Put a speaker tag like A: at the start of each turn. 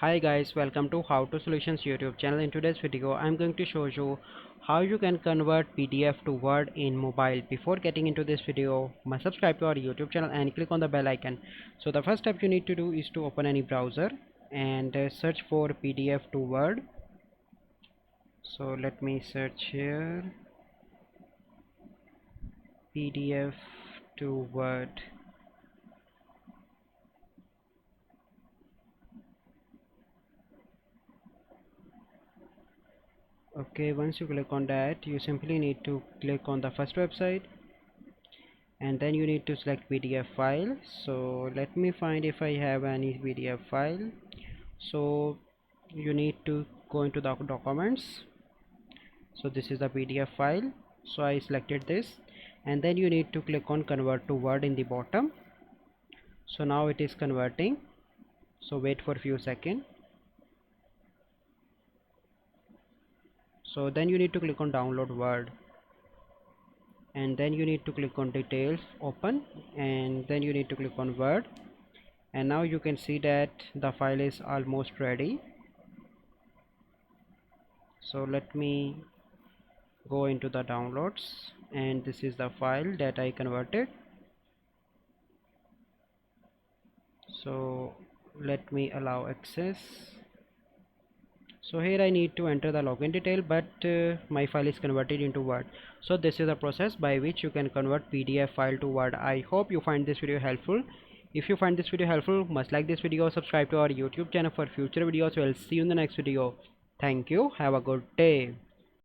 A: Hi guys, welcome to How to Solutions YouTube channel. In today's video I'm going to show you how you can convert PDF to Word in mobile. Before getting into this video, must subscribe to our YouTube channel and click on the bell icon. So the first step you need to do is to open any browser and search for PDF to Word. So let me search here, PDF to Word. Okay, once you click on that, you simply need to click on the first website and then you need to select PDF file. So let me find if I have any PDF file. So you need to go into the documents. So this is the PDF file. So I selected this and then you need to click on convert to Word in the bottom. So now it is converting, so wait for a few seconds. So then you need to click on download Word and then you need to click on details, open, and then you need to click on Word. And now you can see that the file is almost ready. So let me go into the downloads and this is the file that I converted. So let me allow access. So here I need to enter the login detail, but my file is converted into Word. So this is the process by which you can convert PDF file to Word. I hope you find this video helpful. If you find this video helpful, must like this video, subscribe to our YouTube channel for future videos. We'll see you in the next video. Thank you. Have a good day.